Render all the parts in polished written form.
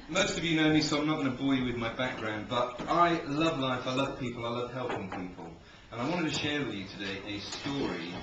Most of you know me, so I'm not going to bore you with my background, but I love life, I love people, I love helping people. And I wanted to share with you today a story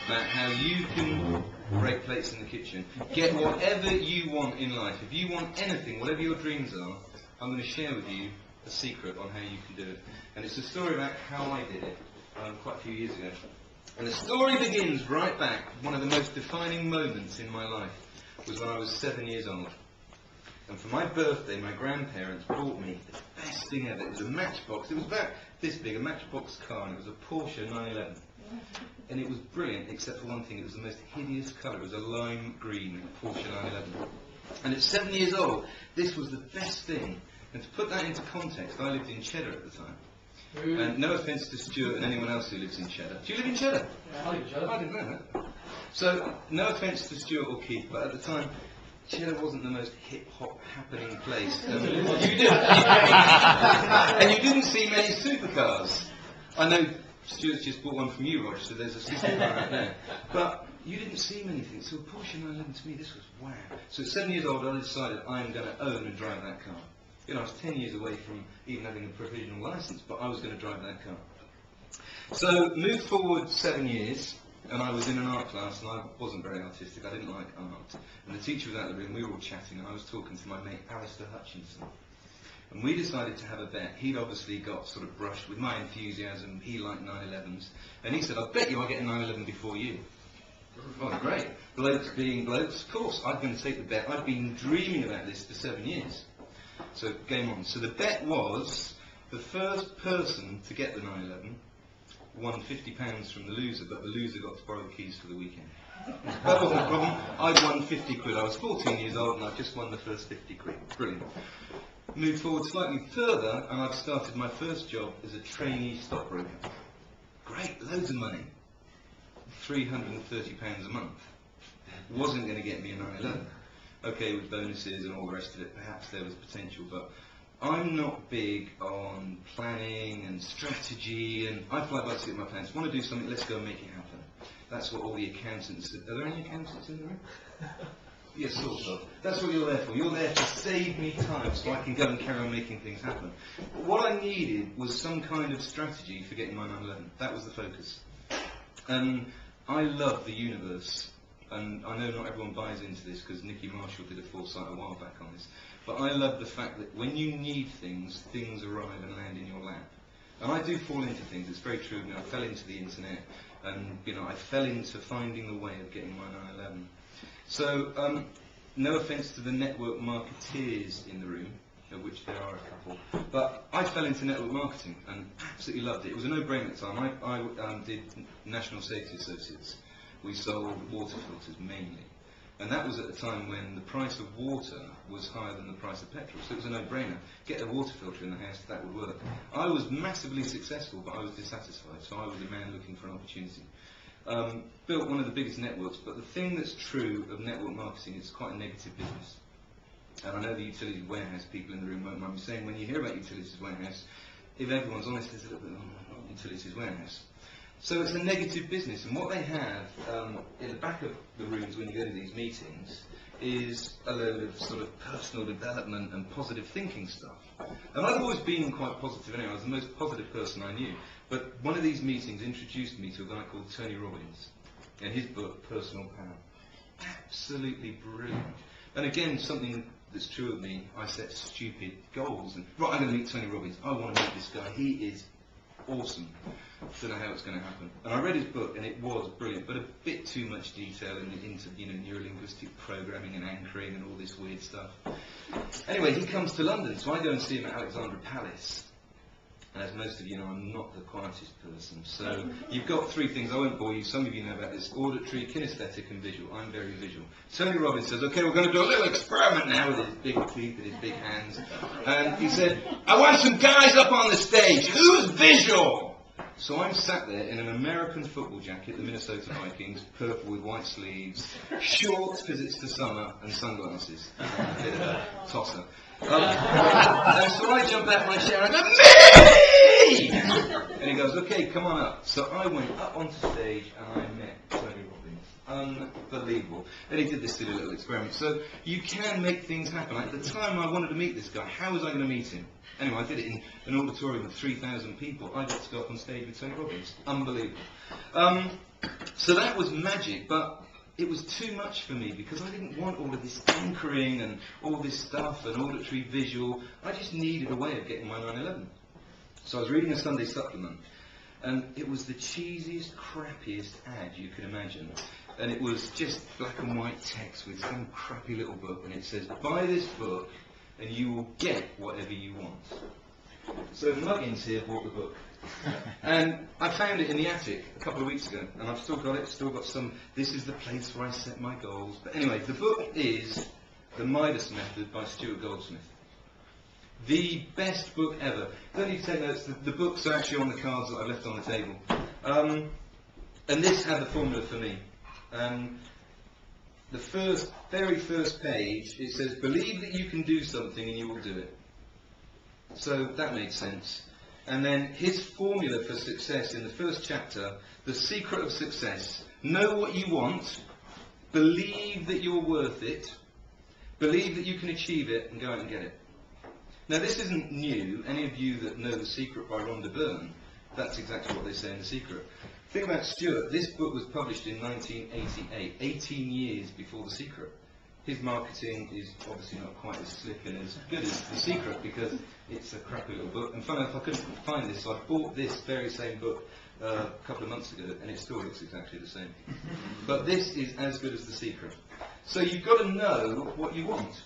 about how you can break plates in the kitchen, get whatever you want in life. If you want anything, whatever your dreams are, I'm going to share with you a secret on how you can do it. And it's a story about how I did it quite a few years ago. And the story begins right back. One of the most defining moments in my life was when I was 7 years old. And for my birthday, my grandparents bought me the best thing ever. It was a Matchbox. It was about this big, a Matchbox car, and it was a Porsche 911. And it was brilliant, except for one thing. It was the most hideous colour. It was a lime green Porsche 911. And at 7 years old, this was the best thing. And to put that into context, I lived in Cheddar at the time. And no offence to Stuart and anyone else who lives in Cheddar. Do you live in Cheddar? Yeah, I live in Cheddar. I didn't know that. So, no offence to Stuart or Keith, but at the time, Cheddar wasn't the most hip-hop happening place. And you didn't see many supercars. I know Stuart's just bought one from you, Roger, so there's a supercar out there. But you didn't see many things. So a Porsche 911 to me, this was wow. So at 7 years old, I decided I'm going to own and drive that car. You know, I was 10 years away from even having a provisional license, but I was going to drive that car. So moved forward 7 years, and I was in an art class, and I wasn't very artistic. I didn't like art. And the teacher was out of the room. We were all chatting, and I was talking to my mate Alistair Hutchinson. And we decided to have a bet. He'd obviously got sort of brushed with my enthusiasm. He liked 911s, and he said, "I bet you I'll get a 911 before you." Oh, great! Blokes being blokes, of course. I'd going to take the bet. I'd been dreaming about this for 7 years. So game on. So the bet was the first person to get the 911 won £50 from the loser, but the loser got to borrow the keys for the weekend. That wasn't a problem. I'd won 50 quid. I was 14 years old and I'd just won the first 50 quid. Brilliant. Moved forward slightly further and I've started my first job as a trainee stockbroker. Great, loads of money. £330 a month. Wasn't going to get me a 911. Okay, with bonuses and all the rest of it, perhaps there was potential, but I'm not big on planning and strategy, and I fly by the seat of my pants. Want to do something, let's go and make it happen. That's what all the accountants do. Are there any accountants in the room? Yes, sort of. That's what you're there for. You're there to save me time so I can go and carry on making things happen. But what I needed was some kind of strategy for getting my 911. That was the focus. And I love the universe. And I know not everyone buys into this because Nicky Marshall did a foresight a while back on this, but I love the fact that when you need things, things arrive and land in your lap. And I do fall into things, it's very true. I fell into the internet and I fell into finding the way of getting my 911. So no offence to the network marketeers in the room, of which there are a couple, but I fell into network marketing and absolutely loved it. It was a no-brainer at the time. I did National Safety Associates. We sold water filters mainly. And that was at a time when the price of water was higher than the price of petrol. So it was a no-brainer. Get a water filter in the house, that would work. I was massively successful, but I was dissatisfied. So I was a man looking for an opportunity. Built one of the biggest networks, but the thing that's true of network marketing, it's quite a negative business. And I know the utilities warehouse people in the room won't mind me saying, when you hear about utilities warehouse, if everyone's honest, there's a little bit of utilities warehouse. So it's a negative business, and what they have in the back of the rooms when you go to these meetings is a load of sort of personal development and positive thinking stuff. And I've always been quite positive anyway. I was the most positive person I knew. But one of these meetings introduced me to a guy called Tony Robbins and his book, Personal Power. Absolutely brilliant. And again, something that's true of me, I set stupid goals. And right, I'm going to meet Tony Robbins. I want to meet this guy. He is awesome. Don't know how it's going to happen. And I read his book, and it was brilliant, but a bit too much detail into neurolinguistic programming and anchoring and all this weird stuff. Anyway, he comes to London, so I go and see him at Alexandra Palace. And as most of you know, I'm not the quietest person. So you've got three things. I won't bore you. Some of you know about this: auditory, kinesthetic, and visual. I'm very visual. Tony Robbins says, "Okay, we're going to do a little experiment now with his big teeth and his big hands." And he said, "I want some guys up on the stage. Who's visual?" So I'm sat there in an American football jacket, the Minnesota Vikings, purple with white sleeves, shorts because it's the summer, and sunglasses. A bit of a tosser. And so I jump out my chair and I go, "Me!" And he goes, "Okay, come on up." So I went up onto stage and I met Tony Robbins. unbelievable. And he did this silly little experiment. So you can make things happen. At the time I wanted to meet this guy, how was I going to meet him? Anyway, I did it in an auditorium of 3,000 people. I got to go up on stage with Tony Robbins. Unbelievable. So that was magic, but it was too much for me because I didn't want all of this anchoring and all this stuff and auditory visual. I just needed a way of getting my 9/11. So I was reading a Sunday supplement, and it was the cheesiest, crappiest ad you could imagine. And it was just black and white text with some crappy little book, and it says, buy this book and you will get whatever you want. So Muggins here bought the book. And I found it in the attic a couple of weeks ago, and I've still got it, still got some, this is the place where I set my goals. But anyway, the book is The Midas Method by Stuart Goldsmith. The best book ever. Don't need to take notes, the books are actually on the cards that I left on the table. And this had the formula for me. The very first page, it says, believe that you can do something and you will do it. So that made sense. And then his formula for success in the first chapter, the secret of success: know what you want, believe that you're worth it, believe that you can achieve it, and go out and get it. Now this isn't new. Any of you that know The Secret by Rhonda Byrne, that's exactly what they say in The Secret. Think about Stuart. This book was published in 1988, 18 years before The Secret. His marketing is obviously not quite as slick and as good as The Secret because it's a crappy little book. And funny enough, I couldn't find this, so I bought this very same book a couple of months ago, and it still looks exactly the same. But this is as good as The Secret. So you've got to know what you want.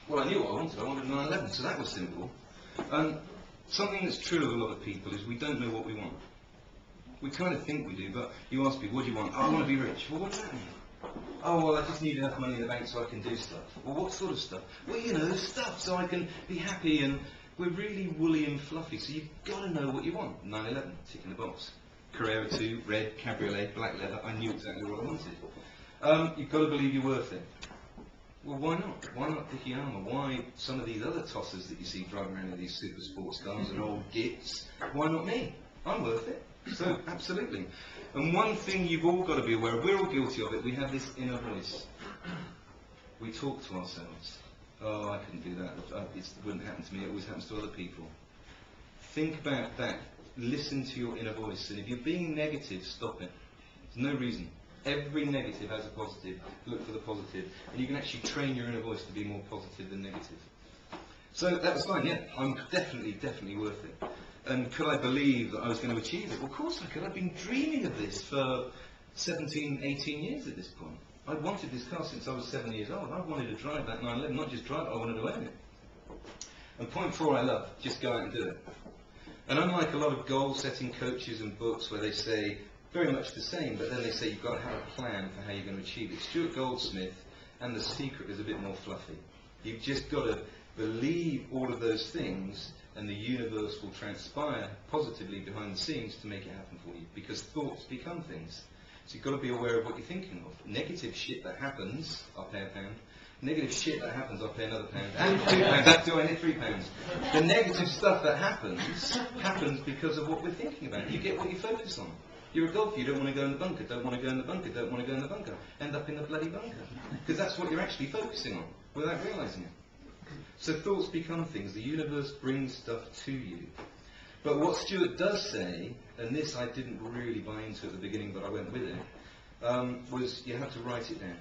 Well, I knew what I wanted. I wanted 9/11, so that was simple. And something that's true of a lot of people is we don't know what we want. We kind of think we do, but you ask people, what do you want? Oh, I want to be rich. Well, what does that mean? Oh, well, I just need enough money in the bank so I can do stuff. Well, what sort of stuff? Well, you know, stuff so I can be happy, and we're really woolly and fluffy, so you've got to know what you want. 9/11, tick in the box. Carrera 2, red, cabriolet, black leather, I knew exactly what I wanted. You've got to believe you're worth it. Well, why not? Why not Dickie Armour? Why some of these other tossers that you see driving around in these super sports cars and old gits? Why not me? I'm worth it. So, absolutely. And one thing you've all got to be aware of, we're all guilty of it, we have this inner voice. We talk to ourselves. Oh, I couldn't do that. It wouldn't happen to me. It always happens to other people. Think about that. Listen to your inner voice. And if you're being negative, stop it. There's no reason. Every negative has a positive. Look for the positive. And you can actually train your inner voice to be more positive than negative. So that was fine, yeah. I'm definitely worth it. And could I believe that I was going to achieve it? Well, of course I could. I've been dreaming of this for 17, 18 years at this point. I'd wanted this car since I was 7 years old. I wanted to drive that 911, not just drive it, I wanted to own it. And point 4 I love, just go out and do it. And unlike a lot of goal-setting coaches and books where they say very much the same, but then they say you've got to have a plan for how you're going to achieve it, Stuart Goldsmith and The Secret is a bit more fluffy. You've just got to believe all of those things, and the universe will transpire positively behind the scenes to make it happen for you, because thoughts become things. So you've got to be aware of what you're thinking of. Negative shit that happens, I'll pay £1. Negative shit that happens, I'll pay another £1. And £2, that's do I need £3. The negative stuff that happens because of what we're thinking about. You get what you focus on. You're a golfer, you don't want to go in the bunker, don't want to go in the bunker, don't want to go in the bunker. End up in the bloody bunker. Because that's what you're actually focusing on, without realising it. So thoughts become things. The universe brings stuff to you. But what Stuart does say, and this I didn't really buy into at the beginning, but I went with it, was you have to write it down.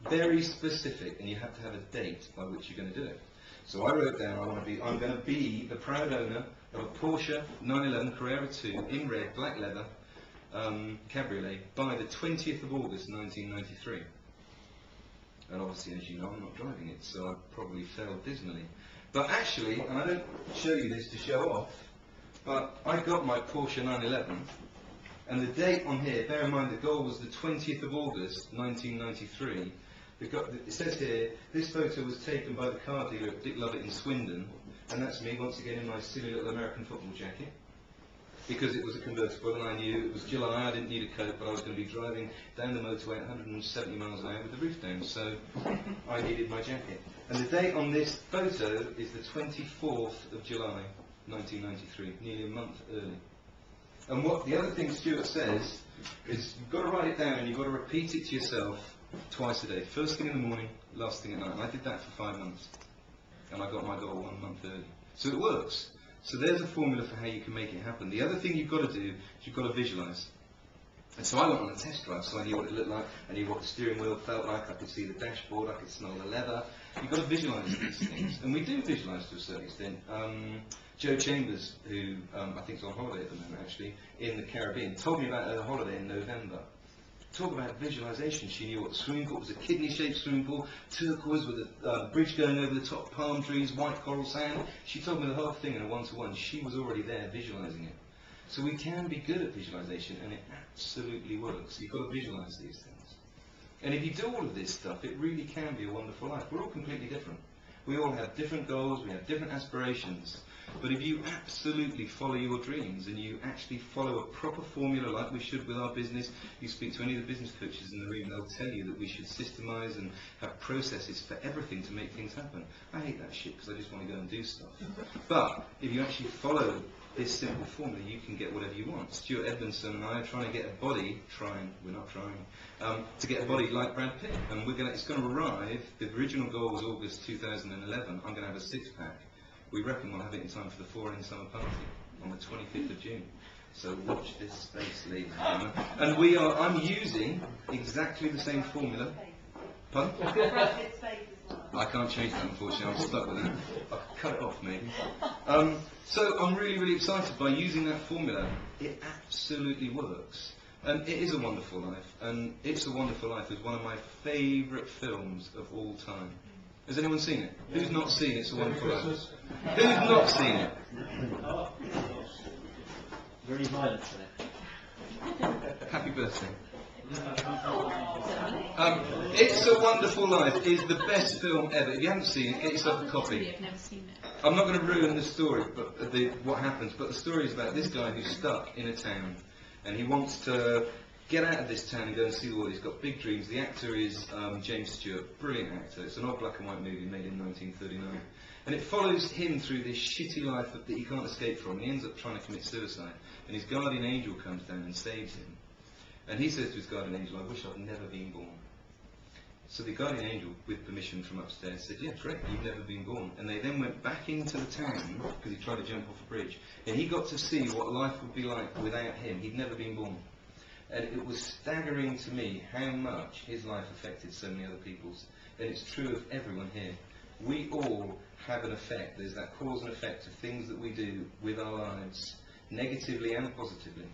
Very specific, and you have to have a date by which you're going to do it. So I wrote down, I'm going to be the proud owner of a Porsche 911 Carrera 2 in red, black leather, cabriolet by the 20th of August 1993. And obviously, as you know, I'm not driving it, so I probably failed dismally. But actually, and I don't show you this to show off, but I got my Porsche 911, and the date on here, bear in mind the goal was the 20th of August 1993. It says here, this photo was taken by the car dealer at Dick Lovett in Swindon, and that's me once again in my silly little American football jacket. Because it was a convertible and I knew it was July, I didn't need a coat, but I was going to be driving down the motorway at 170 miles an hour with the roof down, so I needed my jacket. And the date on this photo is the 24th of July, 1993, nearly a month early. And what the other thing Stuart says is you've got to write it down and you've got to repeat it to yourself twice a day. First thing in the morning, last thing at night. And I did that for 5 months. And I got my goal 1 month early. So it works. So there's a formula for how you can make it happen. The other thing you've got to do is you've got to visualise. And so I went on a test drive, so I knew what it looked like, I knew what the steering wheel felt like, I could see the dashboard, I could smell the leather. You've got to visualise these things. And we do visualise to a certain extent. Joe Chambers, who I think is on holiday at the moment actually, in the Caribbean, told me about her holiday in November. Talk about visualisation. She knew what the swimming pool was, a kidney-shaped swimming pool, turquoise with a bridge going over the top, palm trees, white coral sand. She told me the whole thing in a one-to-one. She was already there visualising it. So we can be good at visualisation, and it absolutely works. You've got to visualise these things. And if you do all of this stuff, it really can be a wonderful life. We're all completely different. We all have different goals, we have different aspirations. But if you absolutely follow your dreams and you actually follow a proper formula like we should with our business, you speak to any of the business coaches in the room, they'll tell you that we should systemize and have processes for everything to make things happen. I hate that shit because I just want to go and do stuff. But if you actually follow this simple formula, you can get whatever you want. Stuart Edmondson and I are trying to get a body, we're not trying, to get a body like Brad Pitt. And it's going to arrive, the original goal was August 2011, I'm going to have a six-pack. We reckon we'll have it in time for the 4N summer party on the 25th of June. So watch this space, ladies and gentlemen. And I'm using exactly the same formula. Pardon? I can't change that, unfortunately. I'm stuck with that. I could cut it off, maybe. So I'm really, really excited by using that formula. It absolutely works. And it is a wonderful life. And It's a Wonderful Life is one of my favourite films of all time. Has anyone seen it? Who's not seen It's a Wonderful Life? Who's not seen it? Very violent today. Happy birthday. It's a Wonderful Life is the best film ever. If you haven't seen it, get yourself a copy. I've never seen it. I'm not going to ruin the story, but what happens. But the story is about this guy who's stuck in a town, and he wants to get out of this town and go and see the world. He's got big dreams. The actor is James Stewart, brilliant actor. It's an old black and white movie made in 1939. And it follows him through this shitty life that he can't escape from. He ends up trying to commit suicide. And his guardian angel comes down and saves him. And he says to his guardian angel, I wish I'd never been born. So the guardian angel, with permission from upstairs, said, yeah, great, you've never been born. And they then went back into the town, because he tried to jump off a bridge. And he got to see what life would be like without him. He'd never been born. And it was staggering to me how much his life affected so many other people's. And it's true of everyone here. We all have an effect. There's that cause and effect of things that we do with our lives, negatively and positively.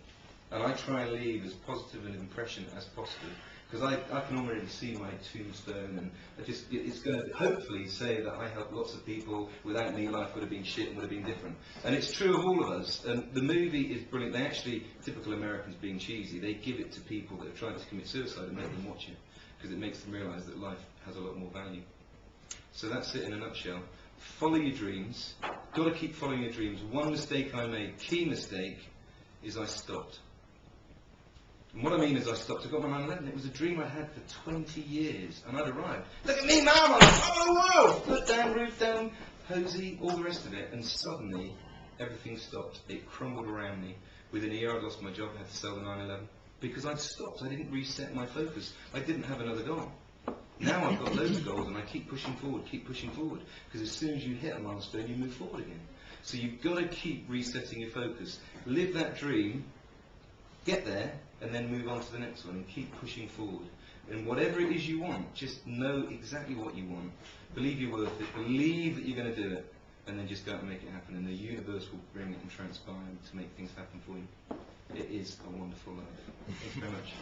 And I try and leave as positive an impression as possible, because I can already see my tombstone, and it's going to hopefully say that I helped lots of people. Without me, life would have been shit and would have been different. And it's true of all of us. And the movie is brilliant. They actually, typical Americans being cheesy, they give it to people that have tried to commit suicide and make them watch it, because it makes them realise that life has a lot more value. So that's it in a nutshell. Follow your dreams. Got to keep following your dreams. One mistake I made, key mistake, is I stopped. And what I mean is I stopped. I got my 9/11. It was a dream I'd had for 20 years, and I'd arrived. Look at me, Mum! I'm on top of the world! Foot down, roof down, posy, all the rest of it. And suddenly, everything stopped. It crumbled around me. Within a year, I'd lost my job. I had to sell the 9/11 because I'd stopped. I didn't reset my focus. I didn't have another goal. Now I've got loads of goals, and I keep pushing forward, because as soon as you hit a milestone, you move forward again. So you've got to keep resetting your focus. Live that dream, get there, and then move on to the next one, and keep pushing forward. And whatever it is you want, just know exactly what you want. Believe you're worth it, believe that you're going to do it, and then just go out and make it happen, and the universe will bring it and transpire to make things happen for you. It is a wonderful life. Thank you very much.